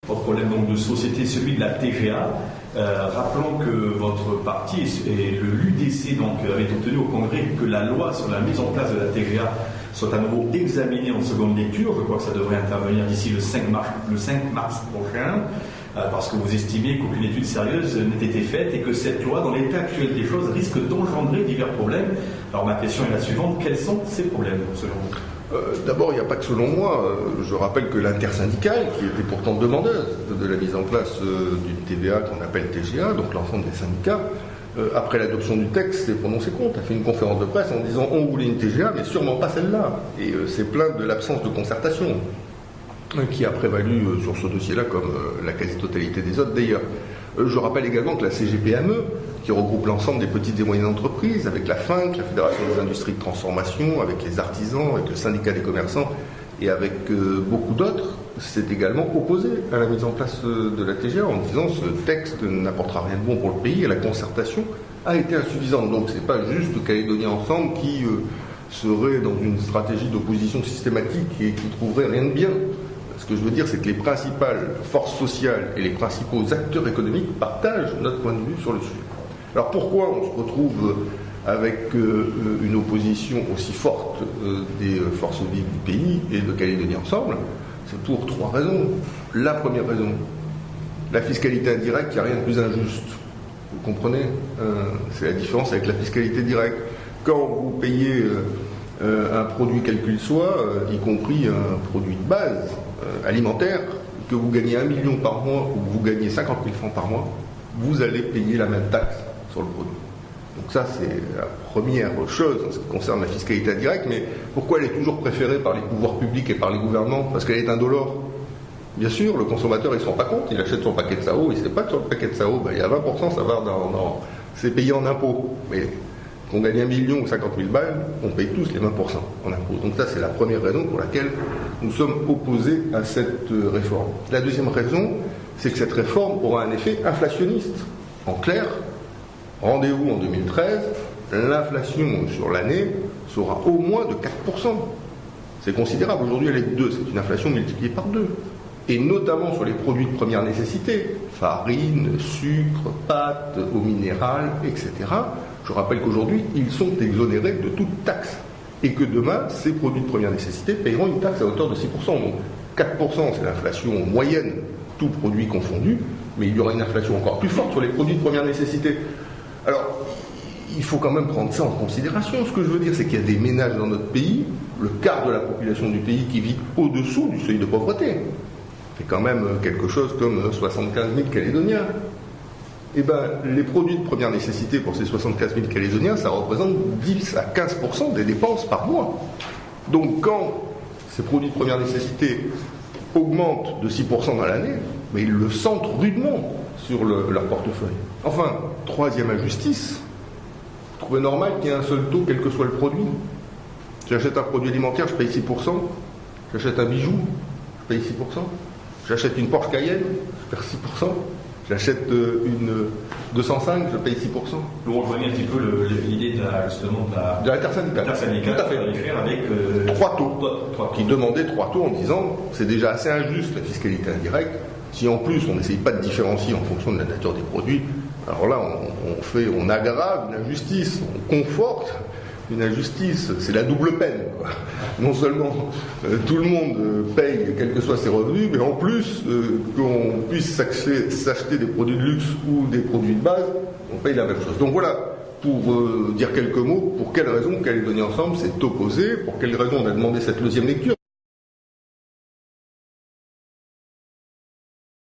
Votre problème donc de société, celui de la TVA. Rappelons que votre parti et le l'UDC donc avait obtenu au Congrès que la loi sur la mise en place de la TVA soit à nouveau examinée en seconde lecture. Je crois que ça devrait intervenir d'ici le 5 mars prochain, parce que vous estimez qu'aucune étude sérieuse n'ait été faite et que cette loi, dans l'état actuel des choses, risque d'engendrer divers problèmes. Alors ma question est la suivante, quels sont ces problèmes selon vous ? D'abord, il n'y a pas que selon moi. Je rappelle que l'intersyndicale, qui était pourtant demandeuse de la mise en place d'une TVA qu'on appelle TGA, donc l'ensemble des syndicats, après l'adoption du texte, s'est prononcé contre, a fait une conférence de presse en disant on voulait une TGA, mais sûrement pas celle-là. Et c'est plaint de l'absence de concertation qui a prévalu sur ce dossier-là, comme la quasi-totalité des autres d'ailleurs. Je rappelle également que la CGPME, qui regroupe l'ensemble des petites et moyennes entreprises, avec la FINC, la Fédération des industries de transformation, avec les artisans, avec le syndicat des commerçants et avec beaucoup d'autres, s'est également opposé à la mise en place de la TGA en disant ce texte n'apportera rien de bon pour le pays et la concertation a été insuffisante. Donc c'est pas juste Calédonie Ensemble qui serait dans une stratégie d'opposition systématique et qui trouverait rien de bien. Ce que je veux dire, c'est que les principales forces sociales et les principaux acteurs économiques partagent notre point de vue sur le sujet. Alors pourquoi on se retrouve avec une opposition aussi forte des forces vives du pays et de Calédonie Ensemble? C'est pour 3 raisons. La première raison, la fiscalité indirecte, il n'y a rien de plus injuste. Vous comprenez? C'est la différence avec la fiscalité directe. Quand vous payez un produit quel qu'il soit, y compris un produit de base alimentaire, que vous gagnez 1 million par mois ou que vous gagnez 50 000 francs par mois, vous allez payer la même taxe sur le produit. Donc ça, c'est la première chose en ce qui concerne la fiscalité indirecte. Mais pourquoi elle est toujours préférée par les pouvoirs publics et par les gouvernements? Parce qu'elle est indolore. Bien sûr, le consommateur, il ne se rend pas compte. Il achète son paquet de Sao, il ne sait pas que sur le paquet de Sao, il y a 20%, ça va c'est payé en impôts. Mais qu'on gagne 1 million ou 50 000 balles, on paye tous les 20% en impôts. Donc ça, c'est la première raison pour laquelle nous sommes opposés à cette réforme. La deuxième raison, c'est que cette réforme aura un effet inflationniste. En clair, rendez-vous en 2013, l'inflation sur l'année sera au moins de 4%. C'est considérable. Aujourd'hui, elle est de 2. C'est une inflation multipliée par 2. Et notamment sur les produits de première nécessité, farine, sucre, pâtes, eau minérale, etc. Je rappelle qu'aujourd'hui, ils sont exonérés de toute taxe. Et que demain, ces produits de première nécessité paieront une taxe à hauteur de 6%. Donc 4%, c'est l'inflation moyenne, tout produit confondu, mais il y aura une inflation encore plus forte sur les produits de première nécessité. Alors, il faut quand même prendre ça en considération. Ce que je veux dire, c'est qu'il y a des ménages dans notre pays, le quart de la population du pays qui vit au-dessous du seuil de pauvreté. C'est quand même quelque chose comme 75 000 Calédoniens. Eh bien, les produits de première nécessité pour ces 75 000 Calédoniens, ça représente 10 à 15% des dépenses par mois. Donc quand ces produits de première nécessité augmentent de 6% dans l'année, mais ils le sentent rudement sur leur portefeuille. Enfin, troisième injustice, vous trouvez normal qu'il y ait un seul taux, quel que soit le produit? J'achète un produit alimentaire, je paye 6%. J'achète un bijou, je paye 6%. J'achète une Porsche Cayenne, je perds 6%. J'achète une 205, je paye 6%. Vous rejoignez un petit peu l'idée de l'intersyndicale. Tout à fait. Avec 3 taux. Qui demandaient 3 taux en disant c'est déjà assez injuste la fiscalité indirecte. Si en plus on n'essaye pas de différencier en fonction de la nature des produits, alors là on aggrave une injustice, on conforte une injustice, c'est la double peine, quoi. Non seulement tout le monde paye quels que soient ses revenus, mais en plus qu'on puisse s'acheter des produits de luxe ou des produits de base, on paye la même chose. Donc voilà, pour dire quelques mots, pour quelles raisons Calédonie Ensemble s'est opposé, pour quelles raisons on a demandé cette deuxième lecture.